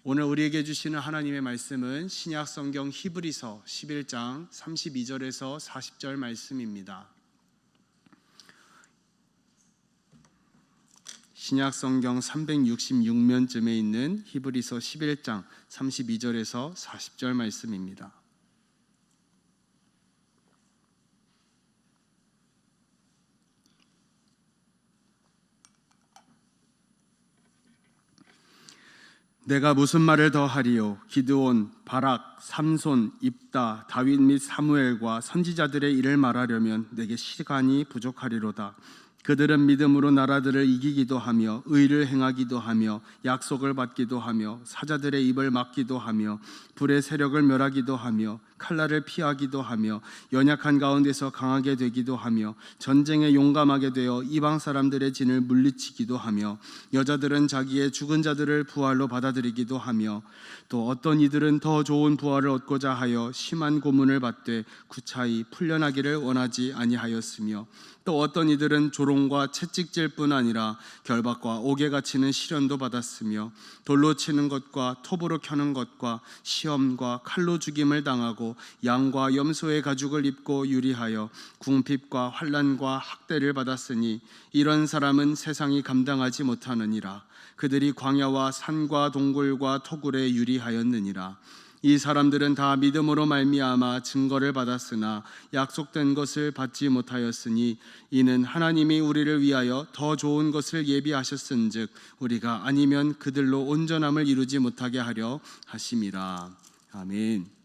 오늘 우리에게 주시는 하나님의 말씀은 신약 성경 히브리서 11장 32절에서 40절 말씀입니다. 신약 성경 366면쯤에 있는 히브리서 11장 32절에서 40절 말씀입니다. 내가 무슨 말을 더 하리요? 기드온, 바락, 삼손, 입다, 다윗 및 사무엘과 선지자들의 일을 말하려면 내게 시간이 부족하리로다. 그들은 믿음으로 나라들을 이기기도 하며 의를 행하기도 하며 약속을 받기도 하며 사자들의 입을 막기도 하며 불의 세력을 멸하기도 하며 칼날을 피하기도 하며 연약한 가운데서 강하게 되기도 하며 전쟁에 용감하게 되어 이방 사람들의 진을 물리치기도 하며 여자들은 자기의 죽은 자들을 부활로 받아들이기도 하며 또 어떤 이들은 더 좋은 부활을 얻고자 하여 심한 고문을 받되 구차히 풀려나기를 원하지 아니하였으며 또 어떤 이들은 조롱과 채찍질 뿐 아니라 결박과 옥에 갇히는 시련도 받았으며 돌로 치는 것과 톱으로 켜는 것과 시험과 칼로 죽임을 당하고 양과 염소의 가죽을 입고 유리하여 궁핍과 환난과 학대를 받았으니 이런 사람은 세상이 감당하지 못하느니라. 그들이 광야와 산과 동굴과 토굴에 유리하였느니라. 이 사람들은 다 믿음으로 말미암아 증거를 받았으나 약속된 것을 받지 못하였으니 이는 하나님이 우리를 위하여 더 좋은 것을 예비하셨은즉 우리가 아니면 그들로 온전함을 이루지 못하게 하려 하심이라. 아멘.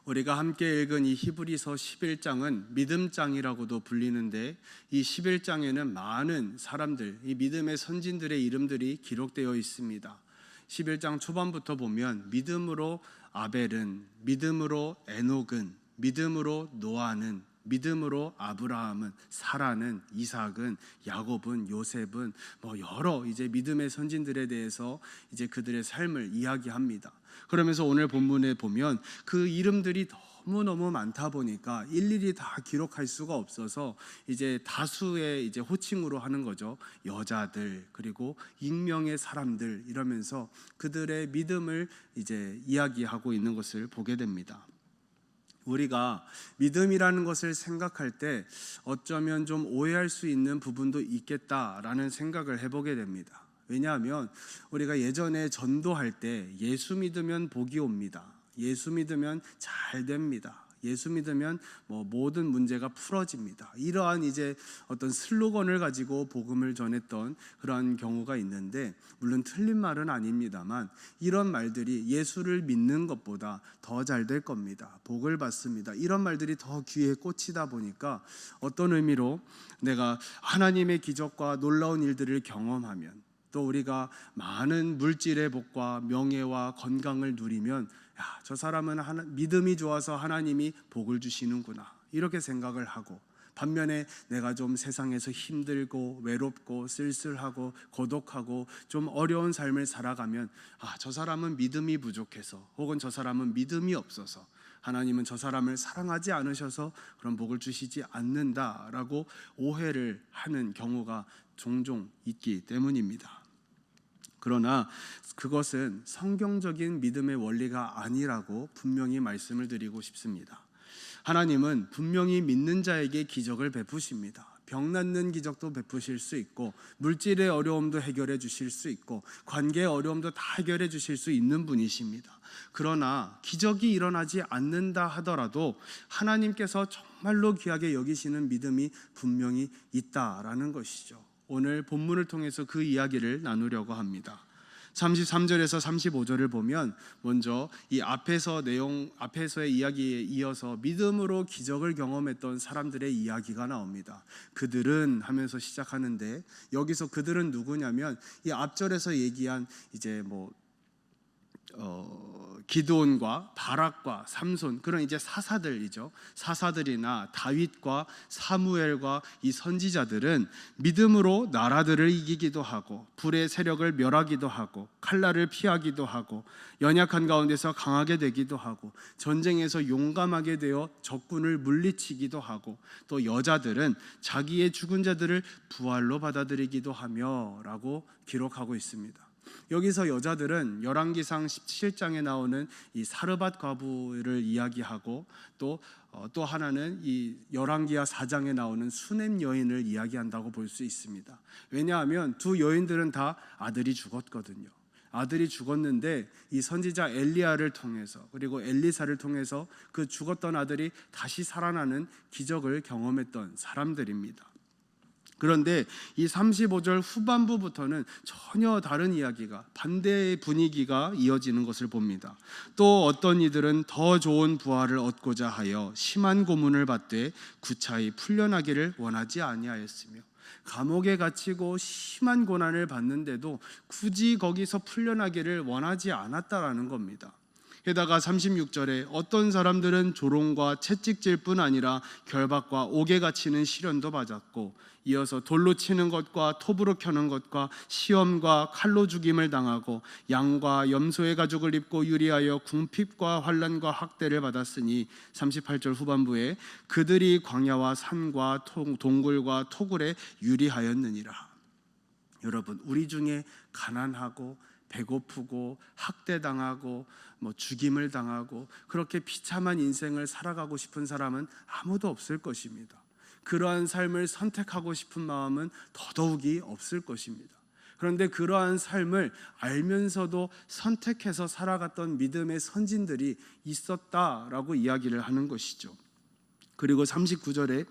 우리가 함께 읽은 이 히브리서 11장은 믿음장이라고도 불리는데 이 11장에는 많은 사람들, 이 믿음의 선진들의 이름들이 기록되어 있습니다. 11장 초반부터 보면 믿음으로 아벨은, 믿음으로 에녹은, 믿음으로 노아는, 믿음으로 아브라함은, 사라는, 이삭은, 야곱은, 요셉은 여러 이제 믿음의 선진들에 대해서 이제 그들의 삶을 이야기합니다. 그러면서 오늘 본문에 보면 그 이름들이 너무너무 많다 보니까 일일이 다 기록할 수가 없어서 이제 다수의 이제 호칭으로 하는 거죠. 여자들 그리고 익명의 사람들 이러면서 그들의 믿음을 이제 이야기하고 있는 것을 보게 됩니다. 우리가 믿음이라는 것을 생각할 때 어쩌면 좀 오해할 수 있는 부분도 있겠다라는 생각을 해보게 됩니다. 왜냐하면 우리가 예전에 전도할 때 예수 믿으면 복이 옵니다. 예수 믿으면 잘 됩니다. 예수 믿으면 모든 문제가 풀어집니다. 이러한 이제 어떤 슬로건을 가지고 복음을 전했던 그러한 경우가 있는데 물론 틀린 말은 아닙니다만 이런 말들이 예수를 믿는 것보다 더 잘 될 겁니다. 복을 받습니다. 이런 말들이 더 귀에 꽂히다 보니까 어떤 의미로 내가 하나님의 기적과 놀라운 일들을 경험하면 또 우리가 많은 물질의 복과 명예와 건강을 누리면 저 사람은 믿음이 좋아서 하나님이 복을 주시는구나 이렇게 생각을 하고 반면에 내가 좀 세상에서 힘들고 외롭고 쓸쓸하고 고독하고 좀 어려운 삶을 살아가면 저 사람은 믿음이 부족해서 혹은 저 사람은 믿음이 없어서 하나님은 저 사람을 사랑하지 않으셔서 그런 복을 주시지 않는다라고 오해를 하는 경우가 종종 있기 때문입니다. 그러나 그것은 성경적인 믿음의 원리가 아니라고 분명히 말씀을 드리고 싶습니다. 하나님은 분명히 믿는 자에게 기적을 베푸십니다. 병 낫는 기적도 베푸실 수 있고 물질의 어려움도 해결해 주실 수 있고 관계의 어려움도 다 해결해 주실 수 있는 분이십니다. 그러나 기적이 일어나지 않는다 하더라도 하나님께서 정말로 귀하게 여기시는 믿음이 분명히 있다라는 것이죠. 오늘 본문을 통해서 그 이야기를 나누려고 합니다. 33절에서 35절을 보면 먼저 이 앞에서의 이야기에 이어서 믿음으로 기적을 경험했던 사람들의 이야기가 나옵니다. 그들은 하면서 시작하는데 여기서 그들은 누구냐면 이 앞절에서 얘기한 이제 기드온과 바락과 삼손 그런 이제 사사들이죠. 사사들이나 다윗과 사무엘과 이 선지자들은 믿음으로 나라들을 이기기도 하고 불의 세력을 멸하기도 하고 칼날을 피하기도 하고 연약한 가운데서 강하게 되기도 하고 전쟁에서 용감하게 되어 적군을 물리치기도 하고 또 여자들은 자기의 죽은 자들을 부활로 받아들이기도 하며 라고 기록하고 있습니다. 여기서 여자들은 열왕기상 17장에 나오는 이 사르밧 과부를 이야기하고 또 하나는 이 열왕기하 4장에 나오는 수넴 여인을 이야기한다고 볼 수 있습니다. 왜냐하면 두 여인들은 다 아들이 죽었거든요. 아들이 죽었는데 이 선지자 엘리야를 통해서 그리고 엘리사를 통해서 그 죽었던 아들이 다시 살아나는 기적을 경험했던 사람들입니다. 그런데 이 35절 후반부부터는 전혀 다른 이야기가, 반대의 분위기가 이어지는 것을 봅니다. 또 어떤 이들은 더 좋은 부활을 얻고자 하여 심한 고문을 받되 구차히 풀려나기를 원하지 아니하였으며, 감옥에 갇히고 심한 고난을 받는데도 굳이 거기서 풀려나기를 원하지 않았다라는 겁니다. 게다가 36절에 어떤 사람들은 조롱과 채찍질 뿐 아니라 결박과 옥에 갇히는 시련도 받았고, 이어서 돌로 치는 것과 톱으로 켜는 것과 시험과 칼로 죽임을 당하고 양과 염소의 가죽을 입고 유리하여 궁핍과 환난과 학대를 받았으니 38절 후반부에 그들이 광야와 산과 동굴과 토굴에 유리하였느니라. 여러분, 우리 중에 가난하고 배고프고 학대당하고 죽임을 당하고 그렇게 비참한 인생을 살아가고 싶은 사람은 아무도 없을 것입니다. 그러한 삶을 선택하고 싶은 마음은 더더욱이 없을 것입니다. 그런데 그러한 삶을 알면서도 선택해서 살아갔던 믿음의 선진들이 있었다라고 이야기를 하는 것이죠. 그리고 39절에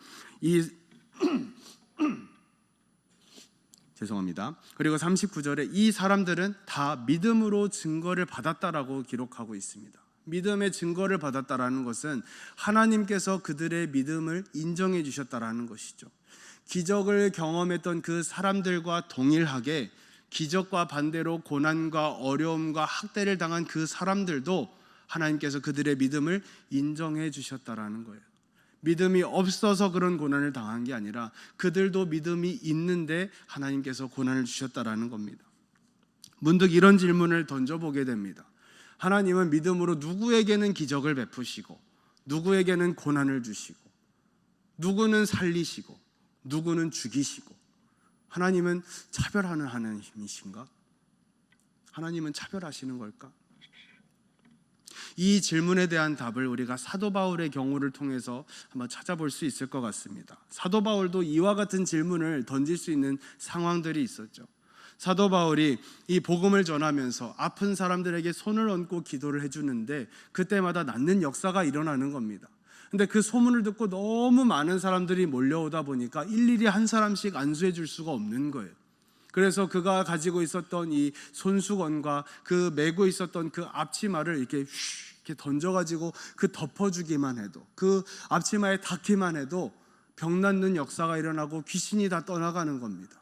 그리고 39절에 이 사람들은 다 믿음으로 증거를 받았다라고 기록하고 있습니다. 믿음의 증거를 받았다라는 것은 하나님께서 그들의 믿음을 인정해 주셨다라는 것이죠. 기적을 경험했던 그 사람들과 동일하게 기적과 반대로 고난과 어려움과 학대를 당한 그 사람들도 하나님께서 그들의 믿음을 인정해 주셨다라는 거예요. 믿음이 없어서 그런 고난을 당한 게 아니라 그들도 믿음이 있는데 하나님께서 고난을 주셨다라는 겁니다. 문득 이런 질문을 던져보게 됩니다. 하나님은 믿음으로 누구에게는 기적을 베푸시고 누구에게는 고난을 주시고 누구는 살리시고 누구는 죽이시고, 하나님은 차별하는 하나님이신가? 하나님은 차별하시는 걸까? 이 질문에 대한 답을 우리가 사도 바울의 경우를 통해서 한번 찾아볼 수 있을 것 같습니다. 사도 바울도 이와 같은 질문을 던질 수 있는 상황들이 있었죠. 사도 바울이 이 복음을 전하면서 아픈 사람들에게 손을 얹고 기도를 해주는데 그때마다 낫는 역사가 일어나는 겁니다. 근데 그 소문을 듣고 너무 많은 사람들이 몰려오다 보니까 일일이 한 사람씩 안수해 줄 수가 없는 거예요. 그래서 그가 가지고 있었던 이 손수건과 그 메고 있었던 그 앞치마를 이렇게 던져가지고 그 덮어주기만 해도, 그 앞치마에 닿기만 해도 병 낫는 역사가 일어나고 귀신이 다 떠나가는 겁니다.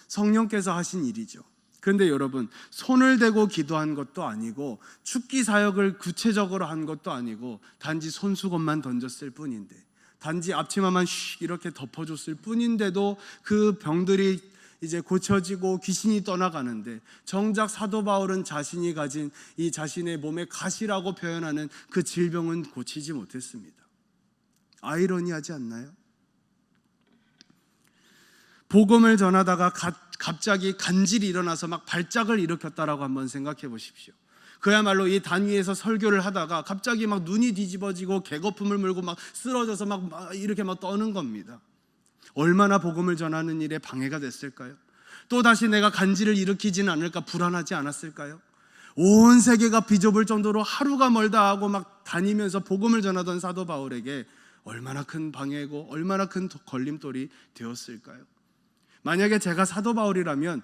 성령께서 하신 일이죠. 그런데 여러분, 손을 대고 기도한 것도 아니고 축기 사역을 구체적으로 한 것도 아니고 단지 손수건만 던졌을 뿐인데, 단지 앞치마만 이렇게 덮어줬을 뿐인데도 그 병들이 이제 고쳐지고 귀신이 떠나가는데, 정작 사도 바울은 자신이 가진 이 자신의 몸의 가시라고 표현하는 그 질병은 고치지 못했습니다. 아이러니하지 않나요? 복음을 전하다가 갑자기 간질이 일어나서 막 발작을 일으켰다라고 한번 생각해 보십시오. 그야말로 이 단위에서 설교를 하다가 갑자기 막 눈이 뒤집어지고 개거품을 물고 막 쓰러져서 막 이렇게 막 떠는 겁니다. 얼마나 복음을 전하는 일에 방해가 됐을까요? 또다시 내가 간질을 일으키지는 않을까 불안하지 않았을까요? 온 세계가 비좁을 정도로 하루가 멀다 하고 막 다니면서 복음을 전하던 사도 바울에게 얼마나 큰 방해고 얼마나 큰 걸림돌이 되었을까요? 만약에 제가 사도 바울이라면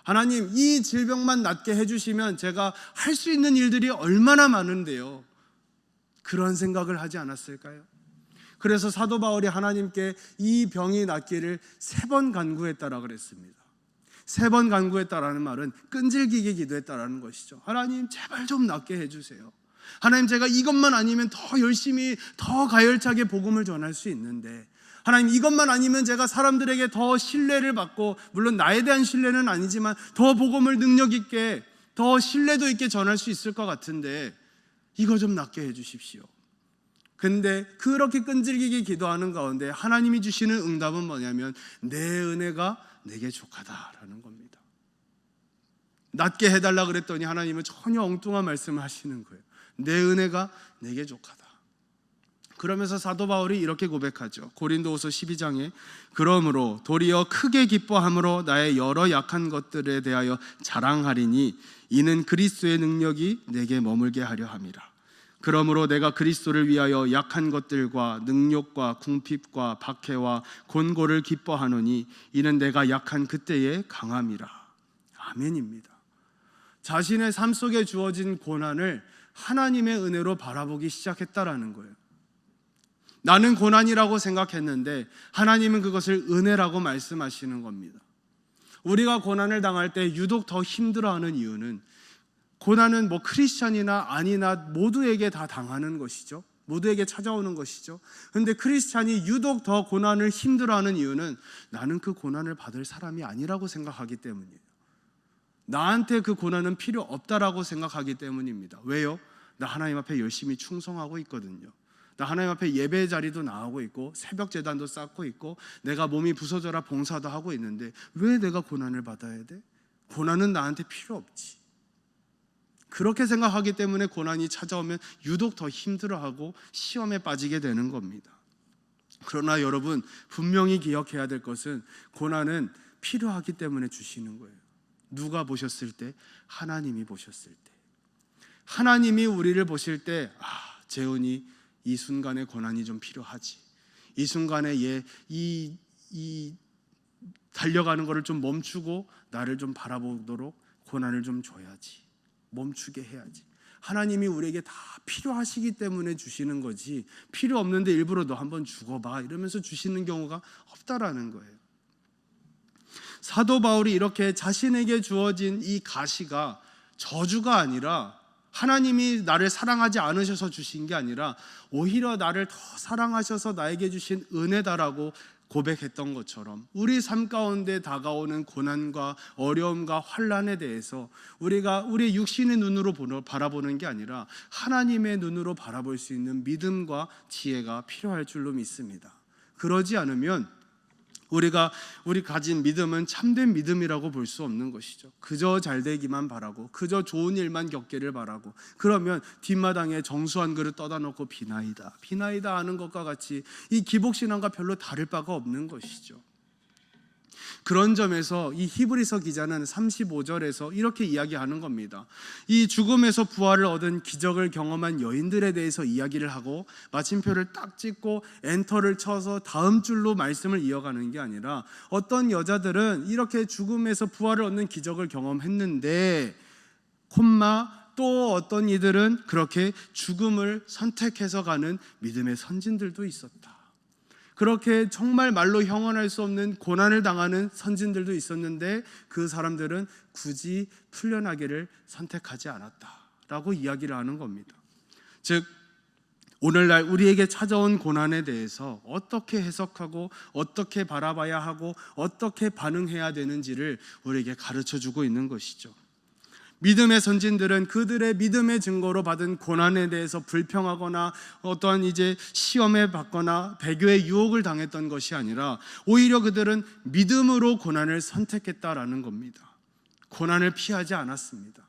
하나님, 이 질병만 낫게 해주시면 제가 할 수 있는 일들이 얼마나 많은데요, 그런 생각을 하지 않았을까요? 그래서 사도 바울이 하나님께 이 병이 낫기를 3번 간구했다라고 그랬습니다. 3번 간구했다라는 말은 끈질기게 기도했다라는 것이죠. 하나님, 제발 좀 낫게 해주세요. 하나님, 제가 이것만 아니면 더 열심히 더 가열차게 복음을 전할 수 있는데, 하나님, 이것만 아니면 제가 사람들에게 더 신뢰를 받고, 물론 나에 대한 신뢰는 아니지만 더 복음을 능력 있게 더 신뢰도 있게 전할 수 있을 것 같은데 이거 좀 낫게 해주십시오. 근데 그렇게 끈질기게 기도하는 가운데 하나님이 주시는 응답은 뭐냐면 내 은혜가 내게 족하다라는 겁니다. 낫게 해달라 그랬더니 하나님은 전혀 엉뚱한 말씀을 하시는 거예요. 내 은혜가 내게 족하다. 그러면서 사도 바울이 이렇게 고백하죠. 고린도후서 12장에 그러므로 도리어 크게 기뻐함으로 나의 여러 약한 것들에 대하여 자랑하리니 이는 그리스도의 능력이 내게 머물게 하려 함이라. 그러므로 내가 그리스도를 위하여 약한 것들과 능욕과 궁핍과 박해와 곤고를 기뻐하노니 이는 내가 약한 그때의 강함이라. 아멘입니다. 자신의 삶 속에 주어진 고난을 하나님의 은혜로 바라보기 시작했다라는 거예요. 나는 고난이라고 생각했는데 하나님은 그것을 은혜라고 말씀하시는 겁니다. 우리가 고난을 당할 때 유독 더 힘들어하는 이유는 고난은 크리스찬이나 아니나 모두에게 다 당하는 것이죠. 모두에게 찾아오는 것이죠. 그런데 크리스찬이 유독 더 고난을 힘들어하는 이유는 나는 그 고난을 받을 사람이 아니라고 생각하기 때문이에요. 나한테 그 고난은 필요 없다라고 생각하기 때문입니다. 왜요? 나 하나님 앞에 열심히 충성하고 있거든요. 나 하나님 앞에 예배 자리도 나오고 있고 새벽 제단도 쌓고 있고 내가 몸이 부서져라 봉사도 하고 있는데 왜 내가 고난을 받아야 돼? 고난은 나한테 필요 없지. 그렇게 생각하기 때문에 고난이 찾아오면 유독 더 힘들어하고 시험에 빠지게 되는 겁니다. 그러나 여러분 분명히 기억해야 될 것은 고난은 필요하기 때문에 주시는 거예요. 누가 보셨을 때? 하나님이 보셨을 때. 하나님이 우리를 보실 때 재훈이 이 순간에 고난이 좀 필요하지. 이 순간에 이 달려가는 거를 좀 멈추고 나를 좀 바라보도록 고난을 좀 줘야지. 멈추게 해야지. 하나님이 우리에게 다 필요하시기 때문에 주시는 거지 필요 없는데 일부러 너 한번 죽어봐 이러면서 주시는 경우가 없다라는 거예요. 사도 바울이 이렇게 자신에게 주어진 이 가시가 저주가 아니라 하나님이 나를 사랑하지 않으셔서 주신 게 아니라 오히려 나를 더 사랑하셔서 나에게 주신 은혜다라고 고백했던 것처럼 우리 삶 가운데 다가오는 고난과 어려움과 환난에 대해서 우리가 우리의 육신의 눈으로 바라보는 게 아니라 하나님의 눈으로 바라볼 수 있는 믿음과 지혜가 필요할 줄로 믿습니다. 그러지 않으면 우리 가진 믿음은 참된 믿음이라고 볼 수 없는 것이죠. 그저 잘 되기만 바라고 그저 좋은 일만 겪기를 바라고 그러면 뒷마당에 정수 한 그릇 떠다 놓고 비나이다 하는 것과 같이 이 기복신앙과 별로 다를 바가 없는 것이죠. 그런 점에서 이 히브리서 기자는 35절에서 이렇게 이야기하는 겁니다. 이 죽음에서 부활을 얻은 기적을 경험한 여인들에 대해서 이야기를 하고 마침표를 딱 찍고 엔터를 쳐서 다음 줄로 말씀을 이어가는 게 아니라 어떤 여자들은 이렇게 죽음에서 부활을 얻는 기적을 경험했는데 또 어떤 이들은 그렇게 죽음을 선택해서 가는 믿음의 선진들도 있었다. 그렇게 정말 말로 형언할 수 없는 고난을 당하는 선진들도 있었는데 그 사람들은 굳이 풀려나기를 선택하지 않았다라고 이야기를 하는 겁니다. 즉 오늘날 우리에게 찾아온 고난에 대해서 어떻게 해석하고 어떻게 바라봐야 하고 어떻게 반응해야 되는지를 우리에게 가르쳐주고 있는 것이죠. 믿음의 선진들은 그들의 믿음의 증거로 받은 고난에 대해서 불평하거나 어떠한 시험에 받거나 배교의 유혹을 당했던 것이 아니라 오히려 그들은 믿음으로 고난을 선택했다라는 겁니다. 고난을 피하지 않았습니다.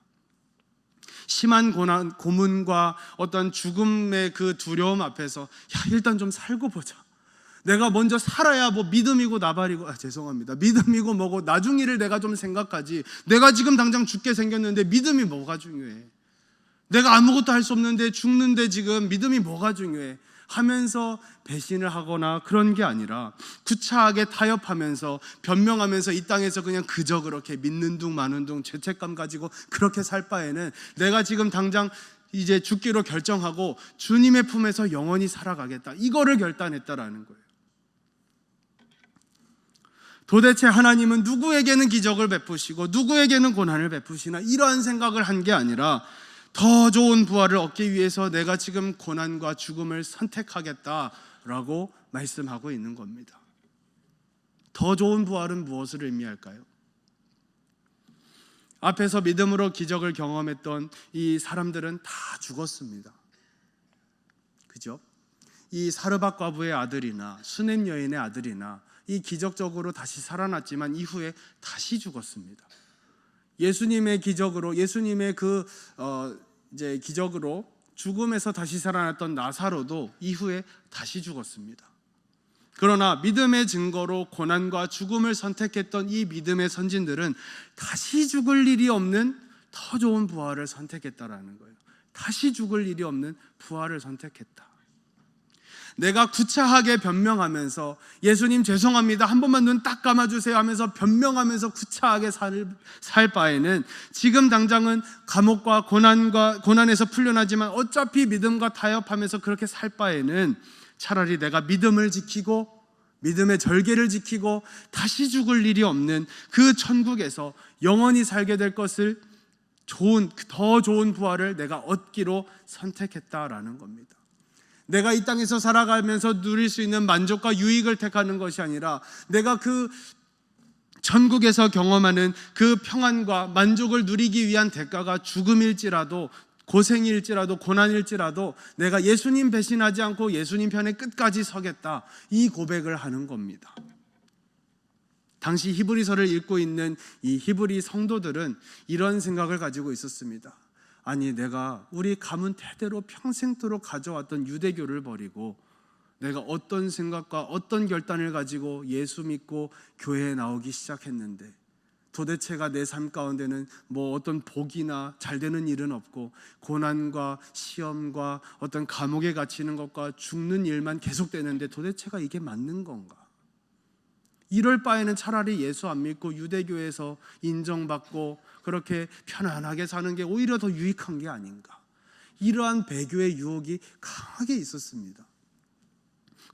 심한 고문과 어떤 죽음의 그 두려움 앞에서 일단 좀 살고 보자. 내가 먼저 살아야 믿음이고 나발이고 죄송합니다. 믿음이고 뭐고 나중 일을 내가 좀 생각하지. 내가 지금 당장 죽게 생겼는데 믿음이 뭐가 중요해? 내가 아무것도 할 수 없는데 죽는데 지금 믿음이 뭐가 중요해? 하면서 배신을 하거나 그런 게 아니라 구차하게 타협하면서 변명하면서 이 땅에서 그냥 그저 그렇게 믿는 둥 마는 둥 죄책감 가지고 그렇게 살 바에는 내가 지금 당장 죽기로 결정하고 주님의 품에서 영원히 살아가겠다. 이거를 결단했다라는 거예요. 도대체 하나님은 누구에게는 기적을 베푸시고 누구에게는 고난을 베푸시나 이러한 생각을 한 게 아니라 더 좋은 부활을 얻기 위해서 내가 지금 고난과 죽음을 선택하겠다라고 말씀하고 있는 겁니다. 더 좋은 부활은 무엇을 의미할까요? 앞에서 믿음으로 기적을 경험했던 이 사람들은 다 죽었습니다. 그죠? 이 사르밧 과부의 아들이나 수넴 여인의 아들이나 이 기적적으로 다시 살아났지만 이후에 다시 죽었습니다. 예수님의 기적으로, 예수님의 이제 기적으로 죽음에서 다시 살아났던 나사로도 이후에 다시 죽었습니다. 그러나 믿음의 증거로 고난과 죽음을 선택했던 이 믿음의 선진들은 다시 죽을 일이 없는 더 좋은 부활을 선택했다라는 거예요. 다시 죽을 일이 없는 부활을 선택했다. 내가 구차하게 변명하면서 예수님 죄송합니다, 한 번만 눈 딱 감아주세요 하면서 변명하면서 구차하게 살 바에는 지금 당장은 감옥과 고난에서 풀려나지만 어차피 믿음과 타협하면서 그렇게 살 바에는 차라리 내가 믿음을 지키고 믿음의 절개를 지키고 다시 죽을 일이 없는 그 천국에서 영원히 살게 될 것을 더 좋은 부활을 내가 얻기로 선택했다라는 겁니다. 내가 이 땅에서 살아가면서 누릴 수 있는 만족과 유익을 택하는 것이 아니라 내가 그 천국에서 경험하는 그 평안과 만족을 누리기 위한 대가가 죽음일지라도, 고생일지라도, 고난일지라도 내가 예수님 배신하지 않고 예수님 편에 끝까지 서겠다, 이 고백을 하는 겁니다. 당시 히브리서를 읽고 있는 이 히브리 성도들은 이런 생각을 가지고 있었습니다. 아니, 내가 우리 가문 대대로 평생토록 가져왔던 유대교를 버리고 내가 어떤 생각과 어떤 결단을 가지고 예수 믿고 교회에 나오기 시작했는데 도대체가 내 삶 가운데는 뭐 어떤 복이나 잘 되는 일은 없고 고난과 시험과 어떤 감옥에 갇히는 것과 죽는 일만 계속되는데 도대체가 이게 맞는 건가? 이럴 바에는 차라리 예수 안 믿고 유대교에서 인정받고 그렇게 편안하게 사는 게 오히려 더 유익한 게 아닌가? 이러한 배교의 유혹이 강하게 있었습니다.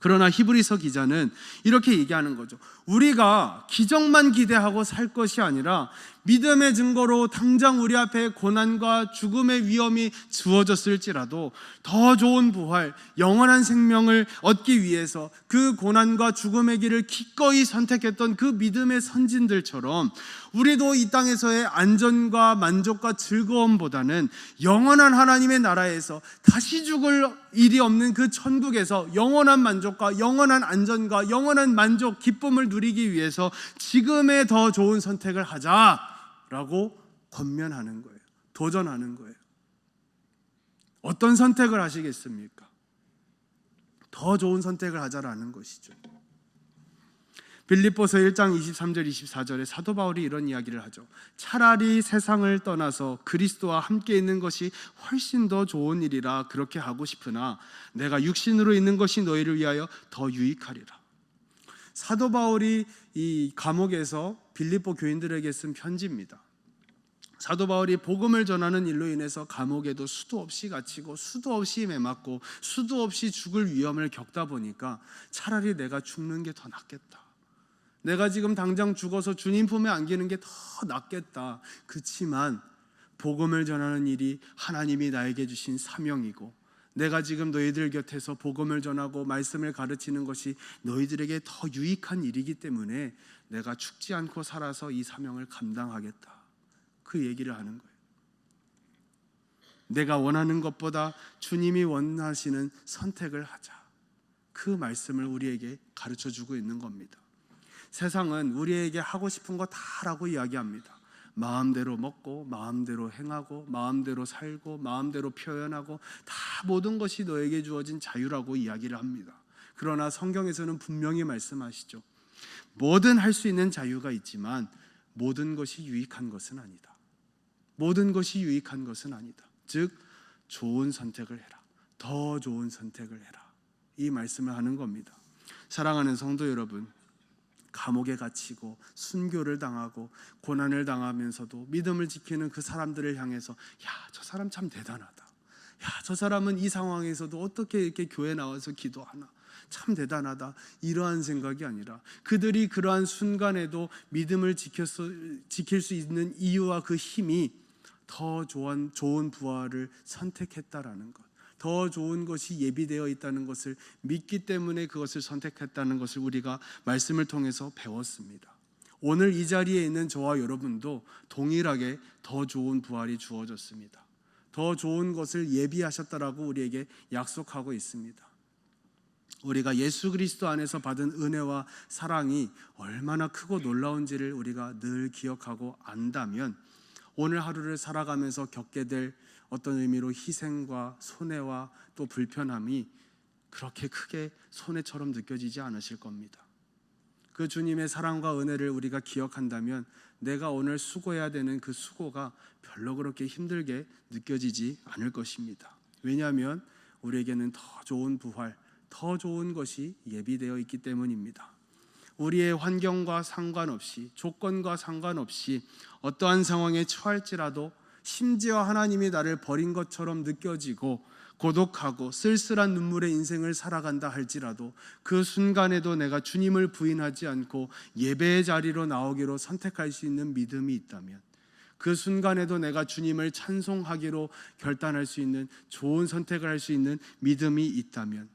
그러나 히브리서 기자는 이렇게 얘기하는 거죠. 우리가 기적만 기대하고 살 것이 아니라 믿음의 증거로 당장 우리 앞에 고난과 죽음의 위험이 주어졌을지라도 더 좋은 부활, 영원한 생명을 얻기 위해서 그 고난과 죽음의 길을 기꺼이 선택했던 그 믿음의 선진들처럼 우리도 이 땅에서의 안전과 만족과 즐거움보다는 영원한 하나님의 나라에서 다시 죽을 일이 없는 그 천국에서 영원한 만족과 영원한 안전과 영원한 만족, 기쁨을 누리기 위해서 지금의 더 좋은 선택을 하자라고 권면하는 거예요. 도전하는 거예요. 어떤 선택을 하시겠습니까? 더 좋은 선택을 하자라는 것이죠. 빌립보서 1장 23절 24절에 사도 바울이 이런 이야기를 하죠. 차라리 세상을 떠나서 그리스도와 함께 있는 것이 훨씬 더 좋은 일이라 그렇게 하고 싶으나 내가 육신으로 있는 것이 너희를 위하여 더 유익하리라. 사도 바울이 이 감옥에서 빌립보 교인들에게 쓴 편지입니다. 사도 바울이 복음을 전하는 일로 인해서 감옥에도 수도 없이 갇히고 수도 없이 매맞고 수도 없이 죽을 위험을 겪다 보니까 차라리 내가 죽는 게 더 낫겠다. 내가 지금 당장 죽어서 주님 품에 안기는 게 더 낫겠다. 그렇지만 복음을 전하는 일이 하나님이 나에게 주신 사명이고 내가 지금 너희들 곁에서 복음을 전하고 말씀을 가르치는 것이 너희들에게 더 유익한 일이기 때문에 내가 죽지 않고 살아서 이 사명을 감당하겠다. 그 얘기를 하는 거예요. 내가 원하는 것보다 주님이 원하시는 선택을 하자. 그 말씀을 우리에게 가르쳐주고 있는 겁니다. 세상은 우리에게 하고 싶은 거 다 하라고 이야기합니다. 마음대로 먹고 마음대로 행하고 마음대로 살고 마음대로 표현하고 다 모든 것이 너에게 주어진 자유라고 이야기를 합니다. 그러나 성경에서는 분명히 말씀하시죠. 뭐든 할 수 있는 자유가 있지만 모든 것이 유익한 것은 아니다. 모든 것이 유익한 것은 아니다. 즉 좋은 선택을 해라. 더 좋은 선택을 해라. 이 말씀을 하는 겁니다. 사랑하는 성도 여러분, 감옥에 갇히고 순교를 당하고 고난을 당하면서도 믿음을 지키는 그 사람들을 향해서 야, 저 사람 참 대단하다. 야, 저 사람은 이 상황에서도 어떻게 이렇게 교회 나와서 기도하나. 참 대단하다. 이러한 생각이 아니라 그들이 그러한 순간에도 믿음을 지킬 수 있는 이유와 그 힘이 더 좋은 부활을 선택했다라는 것, 더 좋은 것이 예비되어 있다는 것을 믿기 때문에 그것을 선택했다는 것을 우리가 말씀을 통해서 배웠습니다. 오늘 이 자리에 있는 저와 여러분도 동일하게 더 좋은 부활이 주어졌습니다. 더 좋은 것을 예비하셨다라고 우리에게 약속하고 있습니다. 우리가 예수 그리스도 안에서 받은 은혜와 사랑이 얼마나 크고 놀라운지를 우리가 늘 기억하고 안다면 오늘 하루를 살아가면서 겪게 될 어떤 의미로 희생과 손해와 또 불편함이 그렇게 크게 손해처럼 느껴지지 않으실 겁니다. 그 주님의 사랑과 은혜를 우리가 기억한다면 내가 오늘 수고해야 되는 그 수고가 별로 그렇게 힘들게 느껴지지 않을 것입니다. 왜냐하면 우리에게는 더 좋은 부활, 더 좋은 것이 예비되어 있기 때문입니다. 우리의 환경과 상관없이, 조건과 상관없이 어떠한 상황에 처할지라도 심지어 하나님이 나를 버린 것처럼 느껴지고 고독하고 쓸쓸한 눈물의 인생을 살아간다 할지라도 그 순간에도 내가 주님을 부인하지 않고 예배의 자리로 나오기로 선택할 수 있는 믿음이 있다면, 그 순간에도 내가 주님을 찬송하기로 결단할 수 있는 좋은 선택을 할 수 있는 믿음이 있다면,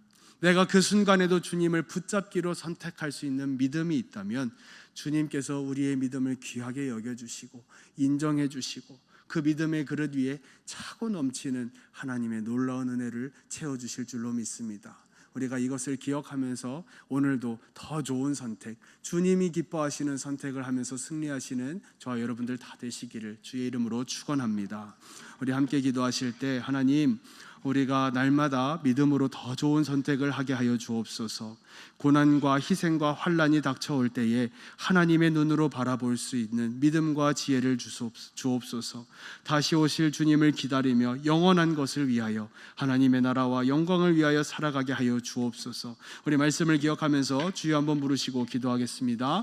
내가 그 순간에도 주님을 붙잡기로 선택할 수 있는 믿음이 있다면 주님께서 우리의 믿음을 귀하게 여겨주시고 인정해주시고 그 믿음의 그릇 위에 차고 넘치는 하나님의 놀라운 은혜를 채워주실 줄로 믿습니다. 우리가 이것을 기억하면서 오늘도 더 좋은 선택, 주님이 기뻐하시는 선택을 하면서 승리하시는 저와 여러분들 다 되시기를 주의 이름으로 축원합니다. 우리 함께 기도하실 때 하나님, 우리가 날마다 믿음으로 더 좋은 선택을 하게 하여 주옵소서. 고난과 희생과 환난이 닥쳐올 때에 하나님의 눈으로 바라볼 수 있는 믿음과 지혜를 주옵소서. 다시 오실 주님을 기다리며 영원한 것을 위하여 하나님의 나라와 영광을 위하여 살아가게 하여 주옵소서. 우리 말씀을 기억하면서 주여 한번 부르시고 기도하겠습니다.